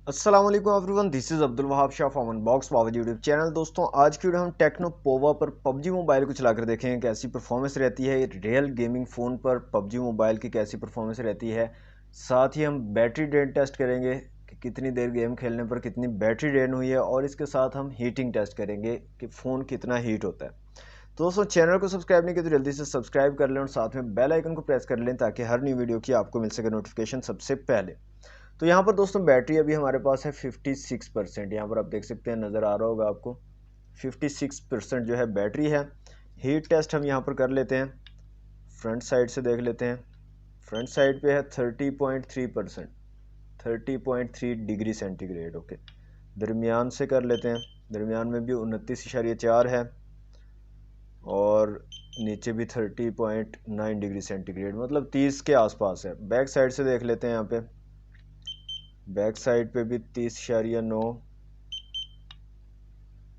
अस्सलाम वालेकुम everyone, this is Abdul Wahab Shah from unbox Baba YouTube channel. दोस्तों, आज की वीडियो हम टेक्नो पोवा पर पबजी मोबाइल को चलाकर देखेंगे कैसी परफॉर्मेंस रहती है। रियल गेमिंग फ़ोन पर पबजी मोबाइल की कैसी परफॉर्मेंस रहती है। साथ ही हम बैटरी ड्रेन टेस्ट करेंगे कि कितनी देर गेम खेलने पर कितनी बैटरी ड्रेन हुई है, और इसके साथ हम हीटिंग टेस्ट करेंगे कि फ़ोन कितना हीट होता है। तो दोस्तों, चैनल को सब्सक्राइब नहीं किया तो जल्दी से सब्सक्राइब कर लें और साथ में बेल आइकन को प्रेस कर लें ताकि हर न्यू वीडियो की आपको मिल सके नोटिफिकेशन सबसे पहले। तो यहाँ पर दोस्तों बैटरी अभी हमारे पास है 56%। यहाँ पर आप देख सकते हैं, नज़र आ रहा होगा आपको, 56% जो है बैटरी है। हीट टेस्ट हम यहाँ पर कर लेते हैं, फ्रंट साइड से देख लेते हैं। फ्रंट साइड पे है 30.3%, 30.3 डिग्री सेंटीग्रेड। ओके, दरमियान से कर लेते हैं। दरमियान में भी 29.4 है, और नीचे भी 30.9 डिग्री सेंटीग्रेड, मतलब 30 के आसपास है। बैक साइड से देख लेते हैं। यहाँ पे बैक साइड पे भी 30.9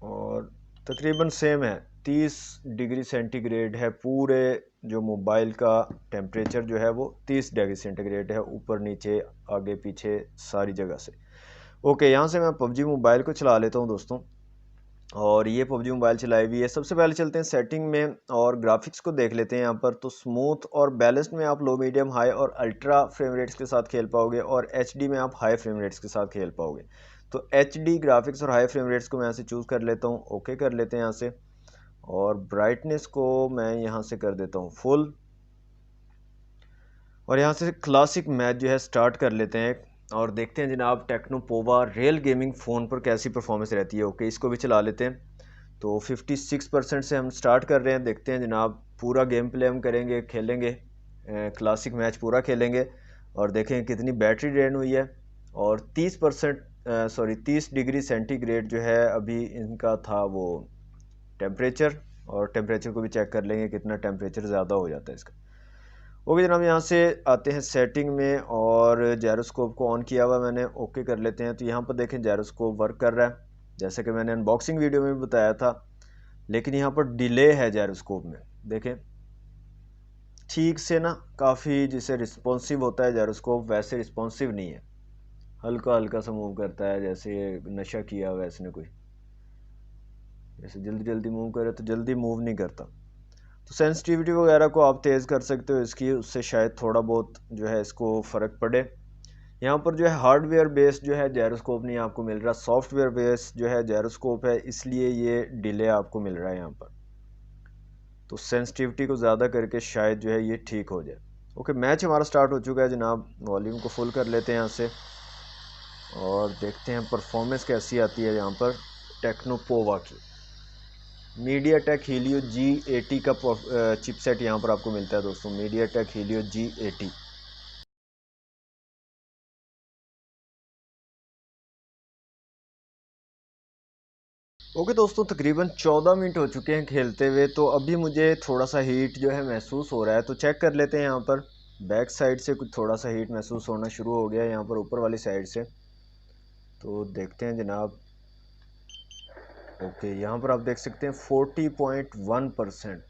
और तकरीबन सेम है, 30 डिग्री सेंटीग्रेड है। पूरे जो मोबाइल का टेम्परेचर जो है वो 30 डिग्री सेंटीग्रेड है, ऊपर नीचे आगे पीछे सारी जगह से। ओके, यहाँ से मैं पबजी मोबाइल को चला लेता हूँ दोस्तों, और ये पबजी मोबाइल चलाई हुई है। सबसे पहले चलते हैं सेटिंग में और ग्राफिक्स को देख लेते हैं। यहाँ पर तो स्मूथ और बैलेंस्ड में आप लो, मीडियम, हाई और अल्ट्रा फ्रेम रेट्स के साथ खेल पाओगे, और एचडी में आप हाई फ्रेम रेट्स के साथ खेल पाओगे। तो एचडी ग्राफिक्स और हाई फ्रेम रेट्स को मैं यहाँ से चूज़ कर लेता हूँ। ओके कर लेते हैं यहाँ से, और ब्राइटनेस को मैं यहाँ से कर देता हूँ फुल, और यहाँ से क्लासिक मैच जो है स्टार्ट कर लेते हैं और देखते हैं जनाब techno Pova real gaming phone पर कैसी परफॉर्मेंस रहती है। ओके, इसको भी चला लेते हैं। तो 56% से हम स्टार्ट कर रहे हैं। देखते हैं जनाब, पूरा गेम प्ले हम करेंगे, खेलेंगे, क्लासिक मैच पूरा खेलेंगे और देखें कितनी बैटरी ड्रेन हुई है। और 30 डिग्री सेंटीग्रेड जो है अभी इनका था वो टेम्परेचर, और टेम्परेचर को भी चेक कर लेंगे कितना टेम्परेचर ज़्यादा हो जाता है इसका। ओके जनाब, यहाँ से आते हैं सेटिंग में और जायरोस्कोप को ऑन किया हुआ मैंने। ओके कर लेते हैं। तो यहाँ पर देखें जायरोस्कोप वर्क कर रहा है जैसे कि मैंने अनबॉक्सिंग वीडियो में भी बताया था, लेकिन यहाँ पर डिले है जायरोस्कोप में। देखें ठीक से ना, काफ़ी जिसे रिस्पॉन्सिव होता है जायरोस्कोप वैसे रिस्पॉन्सिव नहीं है, हल्का हल्का सा मूव करता है जैसे नशा किया हुआ इसने कोई, जैसे जल्दी जल्दी मूव करे तो जल्दी मूव नहीं करता। तो सेंसिटिविटी वगैरह को आप तेज़ कर सकते हो इसकी, उससे शायद थोड़ा बहुत जो है इसको फ़र्क पड़े। यहाँ पर जो है हार्डवेयर बेस्ड जो है जायरोस्कोप नहीं आपको मिल रहा, सॉफ्टवेयर बेस्ड जो है जायरोस्कोप है, इसलिए ये डिले आपको मिल रहा है यहाँ पर। तो सेंसिटिविटी को ज़्यादा करके शायद जो है ये ठीक हो जाए। ओके, मैच हमारा स्टार्ट हो चुका है जनाब। वॉल्यूम को फुल कर लेते हैं यहाँ से और देखते हैं परफॉर्मेंस कैसी आती है यहाँ पर टेक्नो पोवा की। मीडिया टेक हीलियो G80 का चिपसेट यहाँ पर आपको मिलता है दोस्तों, media take Helio G80। Okay दोस्तों, तकरीबन 14 मिनट हो चुके हैं खेलते हुए। तो अभी मुझे थोड़ा सा हीट जो है महसूस हो रहा है, तो चेक कर लेते हैं। यहाँ पर बैक साइड से कुछ थोड़ा सा हीट महसूस होना शुरू हो गया है, यहाँ पर ऊपर वाली साइड से। तो देखते हैं जनाब। ओके, यहाँ पर आप देख सकते हैं 40.1%,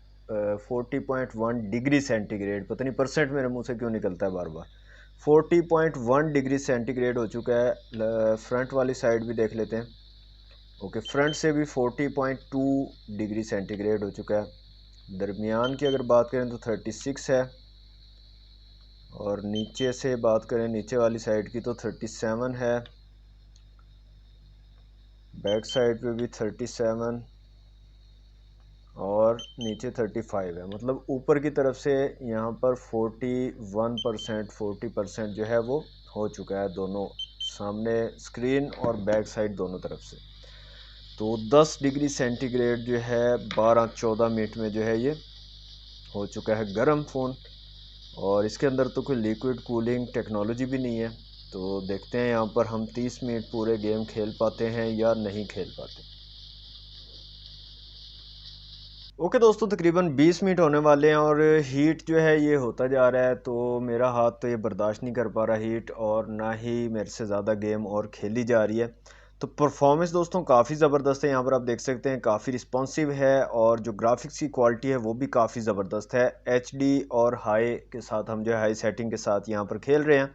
40.1 डिग्री सेंटीग्रेड। पता नहीं परसेंट मेरे मुंह से क्यों निकलता है बार बार। 40.1 डिग्री सेंटीग्रेड हो चुका है। फ्रंट वाली साइड भी देख लेते हैं। ओके, फ्रंट से भी 40.2 डिग्री सेंटीग्रेड हो चुका है। दरमियान की अगर बात करें तो 36 है, और नीचे से बात करें नीचे वाली साइड की तो 37 है। बैक साइड पे भी 37 और नीचे 35 है। मतलब ऊपर की तरफ से यहाँ पर 41%, 40% जो है वो हो चुका है, दोनों सामने स्क्रीन और बैक साइड दोनों तरफ से। तो 10 डिग्री सेंटीग्रेड जो है 12-14 मिनट में जो है ये हो चुका है गर्म फ़ोन, और इसके अंदर तो कोई लिक्विड कूलिंग टेक्नोलॉजी भी नहीं है। तो देखते हैं यहाँ पर हम 30 मिनट पूरे गेम खेल पाते हैं या नहीं खेल पाते। ओके दोस्तों, तकरीबन 20 मिनट होने वाले हैं और हीट जो है ये होता जा रहा है। तो मेरा हाथ तो ये बर्दाश्त नहीं कर पा रहा हीट, और ना ही मेरे से ज़्यादा गेम और खेली जा रही है। तो परफॉर्मेंस दोस्तों काफ़ी ज़बरदस्त है, यहाँ पर आप देख सकते हैं काफ़ी रिस्पॉन्सिव है, और जो ग्राफिक्स की क्वालिटी है वो भी काफ़ी ज़बरदस्त है। एचडी और हाई के साथ हम जो है हाई सेटिंग के साथ यहाँ पर खेल रहे हैं।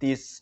30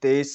23